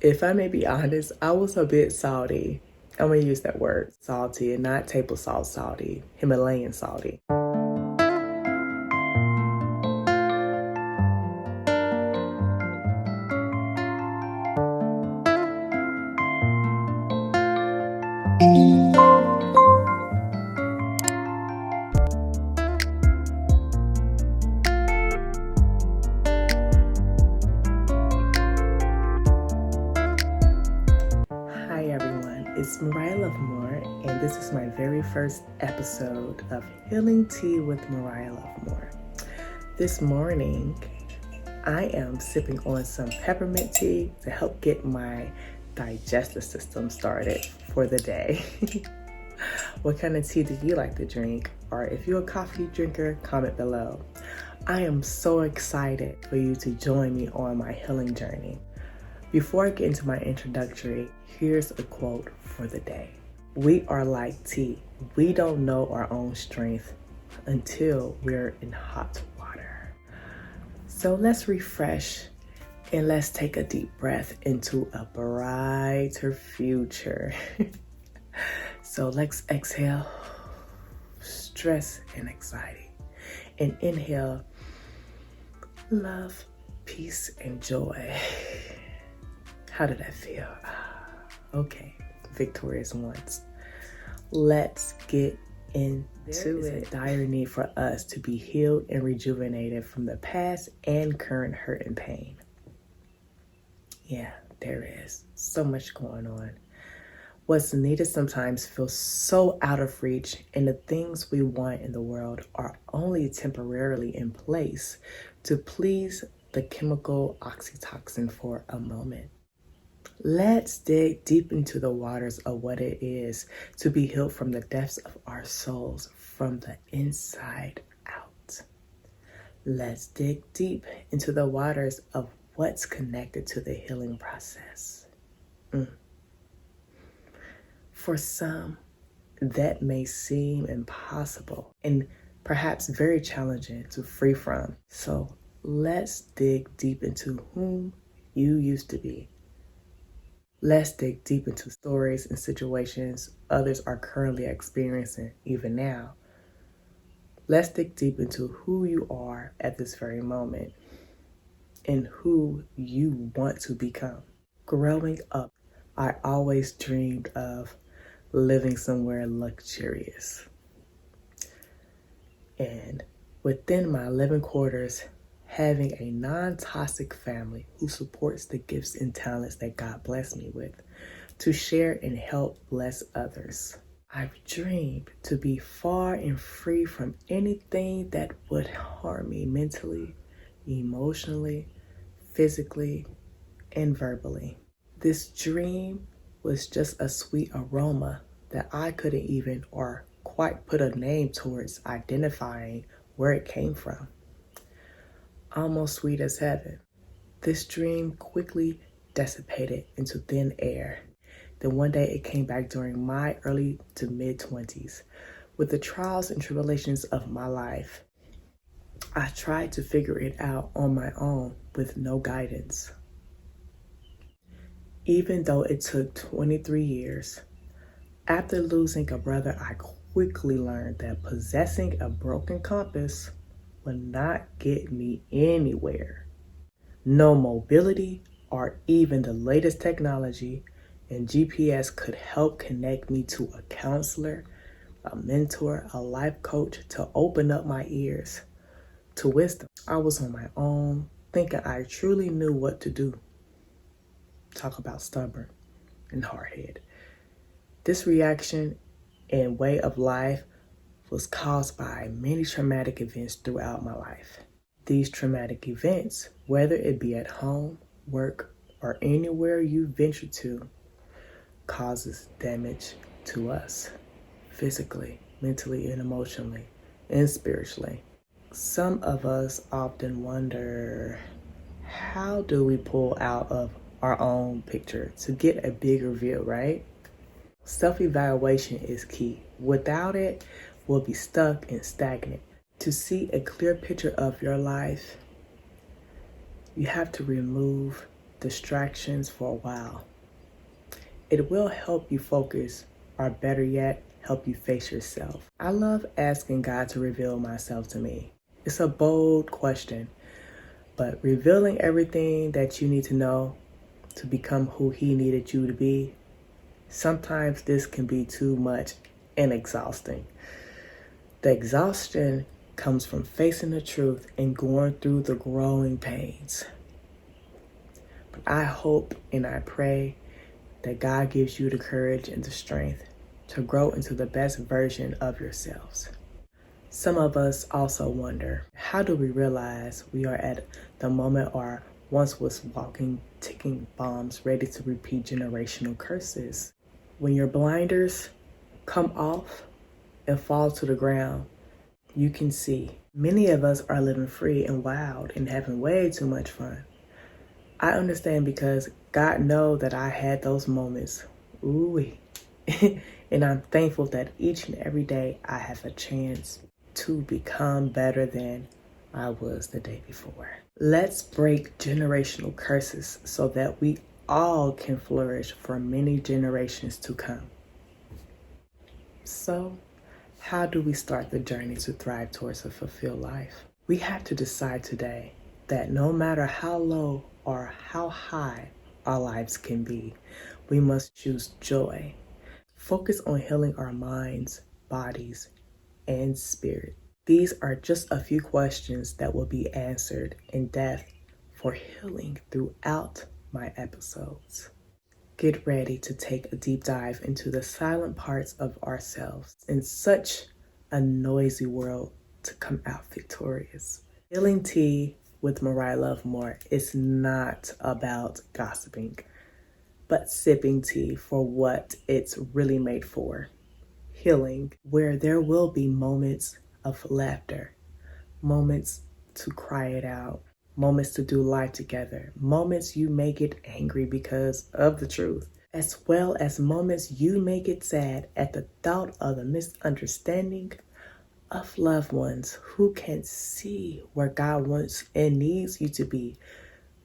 If I may be honest, I was a bit salty. I'm gonna use that word, salty, and not table salt salty, Himalayan salty. Hi everyone, it's Mariah Lovemore, and this is my very first episode of Healing Tea with Mariah Lovemore. This morning, I am sipping on some peppermint tea to help get my digestive system started for the day. What kind of tea do you like to drink? Or if you're a coffee drinker, comment below. I am so excited for you to join me on my healing journey. Before I get into my introductory, here's a quote for the day. We are like tea. We don't know our own strength until we're in hot water. So let's refresh and let's take a deep breath into a brighter future. So let's exhale stress and anxiety, and inhale love, peace, and joy. How did that feel? Okay, victorious once. Let's get into it. There is a dire need for us to be healed and rejuvenated from the past and current hurt and pain. Yeah, there is so much going on. What's needed sometimes feels so out of reach, and the things we want in the world are only temporarily in place to please the chemical oxytocin for a moment. Let's dig deep into the waters of what it is to be healed from the depths of our souls, from the inside out. Let's dig deep into the waters of what's connected to the healing process. For some, that may seem impossible and perhaps very challenging to free from. So let's dig deep into whom you used to be. Let's dig deep into stories and situations others are currently experiencing even now. Let's dig deep into who you are at this very moment and who you want to become. Growing up, I always dreamed of living somewhere luxurious. And within my living quarters, having a non-toxic family who supports the gifts and talents that God blessed me with to share and help bless others. I've dreamed to be far and free from anything that would harm me mentally, emotionally, physically, and verbally. This dream was just a sweet aroma that I couldn't even or quite put a name towards identifying where it came from. Almost sweet as heaven. This dream quickly dissipated into thin air. Then one day it came back during my early to mid-20s. With the trials and tribulations of my life, I tried to figure it out on my own with no guidance. Even though it took 23 years, after losing a brother, I quickly learned that possessing a broken compass would not get me anywhere. No mobility or even the latest technology and GPS could help connect me to a counselor, a mentor, a life coach to open up my ears to wisdom. I was on my own, thinking I truly knew what to do. Talk about stubborn and hard-headed. This reaction and way of life was caused by many traumatic events throughout my life. These traumatic events, whether it be at home, work, or anywhere you venture to, causes damage to us physically, mentally, and emotionally, and spiritually. Some of us often wonder, how do we pull out of our own picture to get a bigger view, right? Self-evaluation is key. Without it, we'll be stuck and stagnant. To see a clear picture of your life, you have to remove distractions for a while. It will help you focus, or better yet, help you face yourself. I love asking God to reveal myself to me. It's a bold question, but revealing everything that you need to know to become who He needed you to be, sometimes this can be too much and exhausting. The exhaustion comes from facing the truth and going through the growing pains. But I hope and I pray that God gives you the courage and the strength to grow into the best version of yourselves. Some of us also wonder, how do we realize we are at the moment or once was walking ticking bombs ready to repeat generational curses? When your blinders come off and fall to the ground, you can see. Many of us are living free and wild and having way too much fun. I understand because God knows that I had those moments. Ooh-wee. And I'm thankful that each and every day I have a chance to become better than I was the day before. Let's break generational curses so that we all can flourish for many generations to come. So, how do we start the journey to thrive towards a fulfilled life? We have to decide today that no matter how low or how high our lives can be, we must choose joy. Focus on healing our minds, bodies, and spirit. These are just a few questions that will be answered in depth for healing throughout my episodes. Get ready to take a deep dive into the silent parts of ourselves in such a noisy world to come out victorious. Healing Tea with Mariah Lovemore is not about gossiping, but sipping tea for what it's really made for. Healing, where there will be moments of laughter, moments to cry it out, moments to do life together, moments you may get angry because of the truth, as well as moments you may get sad at the thought of the misunderstanding of loved ones who can't see where God wants and needs you to be,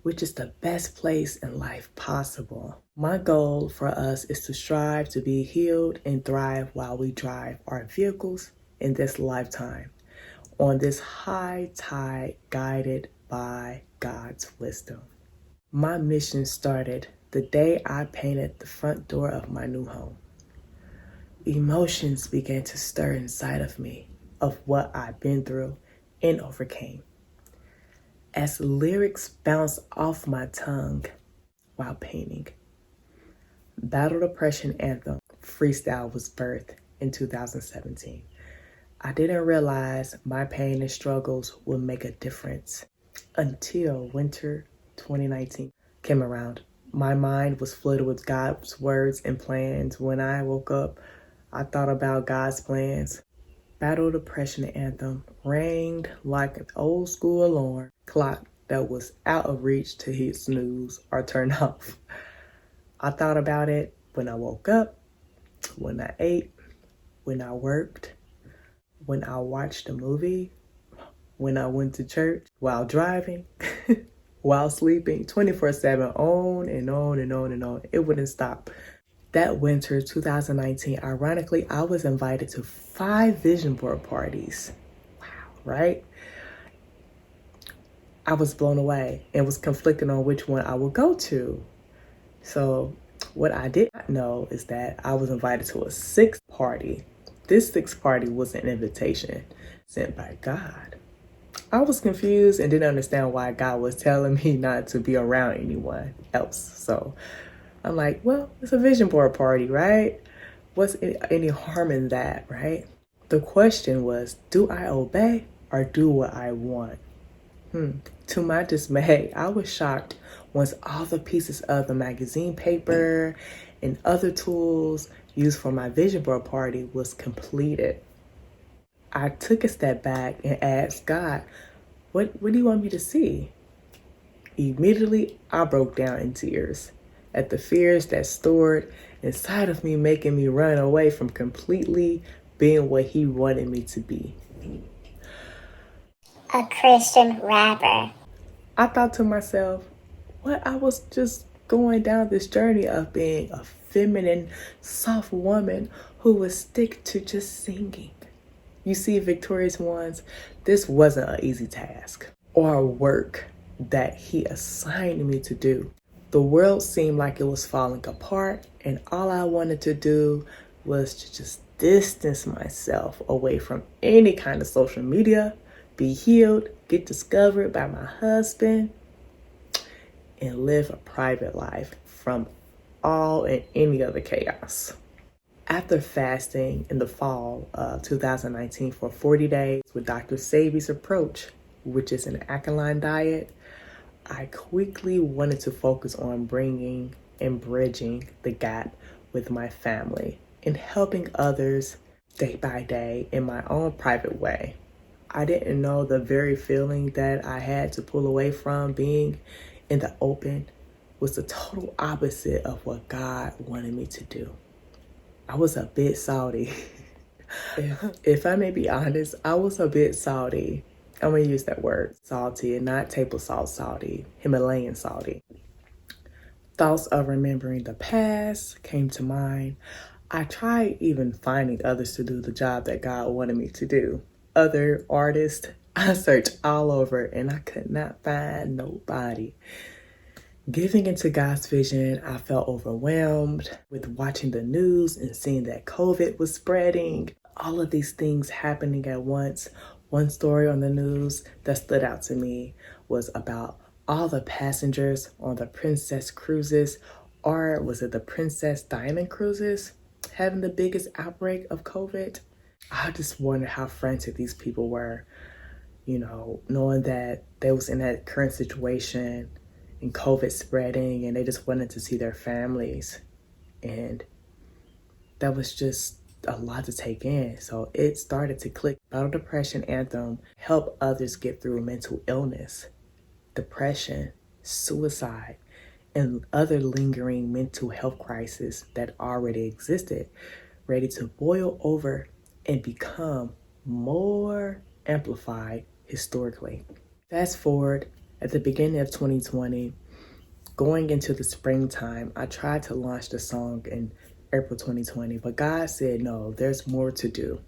which is the best place in life possible. My goal for us is to strive to be healed and thrive while we drive our vehicles in this lifetime, on this high tide guided by God's wisdom. My mission started the day I painted the front door of my new home. Emotions began to stir inside of me of what I've been through and overcame. As lyrics bounced off my tongue while painting, Battle Depression Anthem freestyle was birthed in 2017. I didn't realize my pain and struggles would make a difference until winter 2019 came around. My mind was flooded with God's words and plans. When I woke up, I thought about God's plans. Battle Depression Anthem rang like an old school alarm clock that was out of reach to hit snooze or turn off. I thought about it when I woke up, when I ate, when I worked, when I watched a movie, when I went to church, while driving, while sleeping, 24/7, on and on and on and on. It wouldn't stop. That winter, 2019, ironically, I was invited to 5 vision board parties. Wow, right? I was blown away and was conflicted on which one I would go to. So what I did not know is that I was invited to a 6th party. This 6th party was an invitation sent by God. I was confused and didn't understand why God was telling me not to be around anyone else. So I'm like, well, it's a vision board party, right? What's any harm in that, right? The question was, do I obey or do what I want? To my dismay, I was shocked once all the pieces of the magazine paper and other tools used for my vision board party was completed. I took a step back and asked God, what do you want me to see? Immediately, I broke down in tears at the fears that stored inside of me, making me run away from completely being what He wanted me to be. A Christian rapper. I thought to myself, What? I was just going down this journey of being a feminine, soft woman who would stick to just singing. You see, Victorious Ones, this wasn't an easy task or work that he assigned me to do. The world seemed like it was falling apart, and all I wanted to do was to just distance myself away from any kind of social media, be healed, get discovered by my husband, and live a private life from all and any other chaos. After fasting in the fall of 2019 for 40 days with Dr. Sebi's approach, which is an alkaline diet, I quickly wanted to focus on bringing and bridging the gap with my family and helping others day by day in my own private way. I didn't know the very feeling that I had to pull away from being in the open was the total opposite of what God wanted me to do. I was a bit salty. if I may be honest, I was a bit salty. I'm going to use that word, salty, and not table salt salty, Himalayan salty. Thoughts of remembering the past came to mind. I tried even finding others to do the job that God wanted me to do. Other artists, I searched all over and I could not find nobody. Giving into God's vision, I felt overwhelmed with watching the news and seeing that COVID was spreading. All of these things happening at once. One story on the news that stood out to me was about all the passengers on the Princess Cruises, or was it the Princess Diamond Cruises, having the biggest outbreak of COVID. I just wondered how frantic these people were, knowing that they was in that current situation and COVID spreading and they just wanted to see their families. And that was just a lot to take in. So it started to click. Battle Depression Anthem help others get through mental illness, depression, suicide, and other lingering mental health crises that already existed, ready to boil over and become more amplified historically. Fast forward, at the beginning of 2020, going into the springtime, I tried to launch the song in April 2020, but God said, no, there's more to do.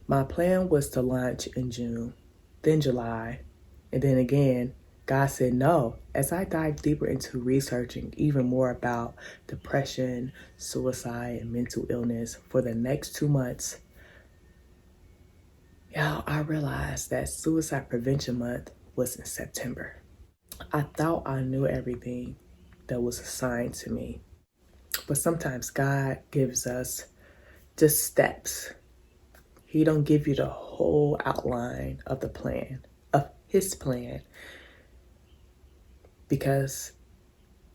My plan was to launch in June, then July, and then again, God said no. As I dive deeper into researching even more about depression, suicide, and mental illness for the next 2 months, I realized that Suicide Prevention Month was in September. I thought I knew everything that was assigned to me. But sometimes God gives us just steps. He don't give you the whole outline of the plan, of his plan, because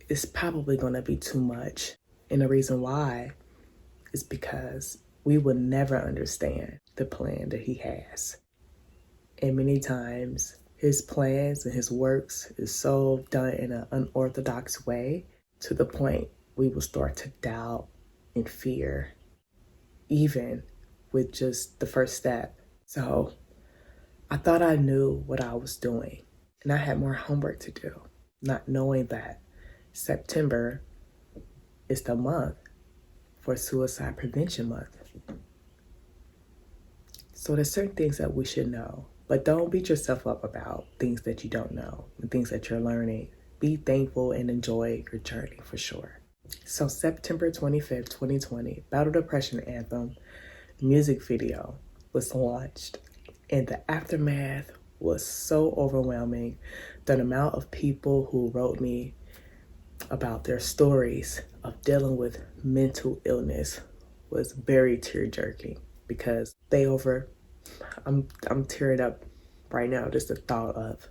it's probably going to be too much. And the reason why is because we will never understand the plan that he has. And many times his plans and his works is so done in an unorthodox way to the point we will start to doubt and fear, even with just the first step. So I thought I knew what I was doing, and I had more homework to do, not knowing that September is the month for Suicide Prevention Month. So there's certain things that we should know, but don't beat yourself up about things that you don't know and things that you're learning. Be thankful and enjoy your journey for sure. So September 25th, 2020, Battle Depression Anthem music video was launched, and the aftermath was so overwhelming. The amount of people who wrote me about their stories of dealing with mental illness was very tear-jerking, because I'm tearing up right now, just the thought of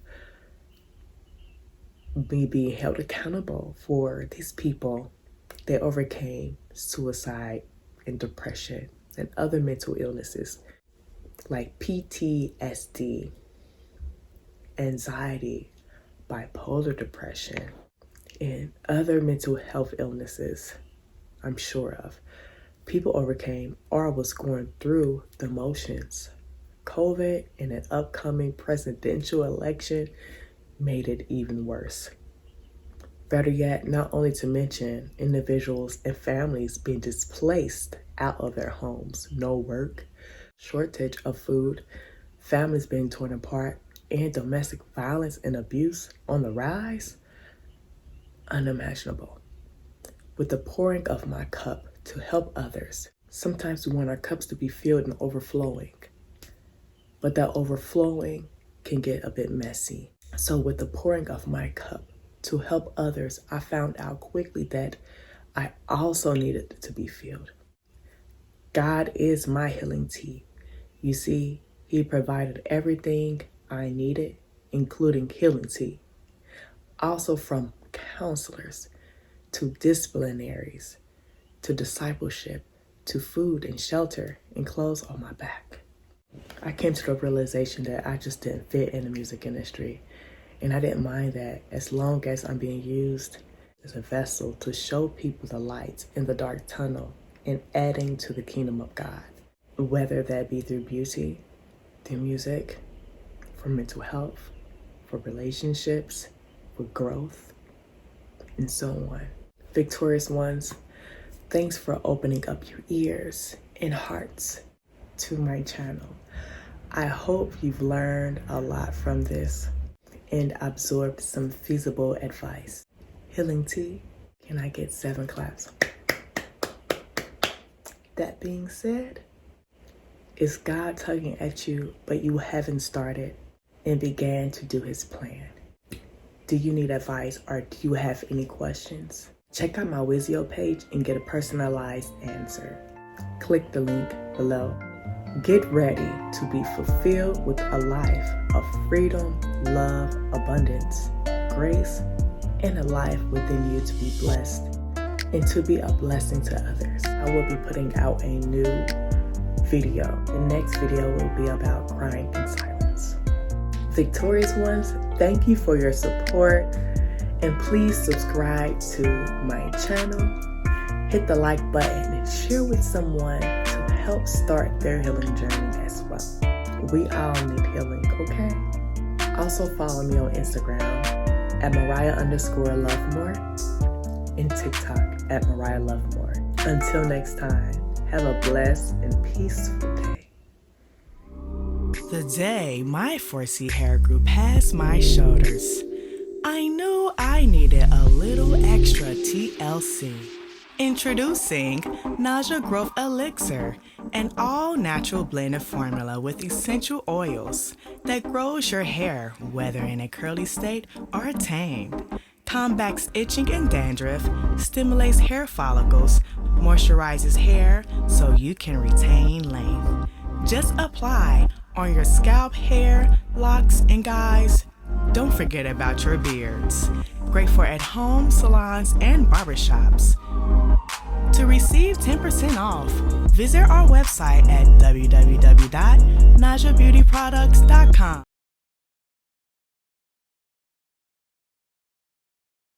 me being held accountable for these people that overcame suicide and depression and other mental illnesses like PTSD, anxiety, bipolar depression, and other mental health illnesses I'm sure of. People overcame or was going through the motions. COVID and an upcoming presidential election made it even worse. Better yet, not only to mention individuals and families being displaced out of their homes, no work, shortage of food, families being torn apart, and domestic violence and abuse on the rise, unimaginable. With the pouring of my cup to help others, sometimes we want our cups to be filled and overflowing, but that overflowing can get a bit messy. So with the pouring of my cup to help others, I found out quickly that I also needed to be filled. God is my healing tea. You see, He provided everything I needed, including healing tea. Also from counselors to disciplinaries to discipleship to food and shelter and clothes on my back. I came to the realization that I just didn't fit in the music industry. And I didn't mind that as long as I'm being used as a vessel to show people the light in the dark tunnel and adding to the kingdom of God, whether that be through beauty, through music, for mental health, for relationships, for growth, and so on. Victorious ones, thanks for opening up your ears and hearts to my channel. I hope you've learned a lot from this and absorbed some feasible advice. Healing tea, can I get 7 claps? That being said, is God tugging at you, but you haven't started and began to do His plan? Do you need advice or do you have any questions? Check out my Wizio page and get a personalized answer. Click the link below. Get ready to be fulfilled with a life of freedom, love, abundance, grace, and a life within you to be blessed and to be a blessing to others. I will be putting out a new video. The next video will be about crying in silence. Victorious ones, thank you for your support, and please subscribe to my channel. Hit the like button and share with someone to help start their healing journey as well. We all need healing, okay? Also follow me on Instagram at Mariah_Lovemore and TikTok at Mariah Lovemore. Until next time, have a blessed and peaceful day. The day my 4C hair grew past my shoulders, I knew I needed a little extra TLC. Introducing Naja Growth Elixir, an all-natural blended formula with essential oils that grows your hair, whether in a curly state or tamed. Combats itching and dandruff, stimulates hair follicles, moisturizes hair so you can retain length. Just apply on your scalp, hair, locks, and guys, don't forget about your beards. Great for at-home salons and barbershops. To receive 10% off, visit our website at www.najabeautyproducts.com.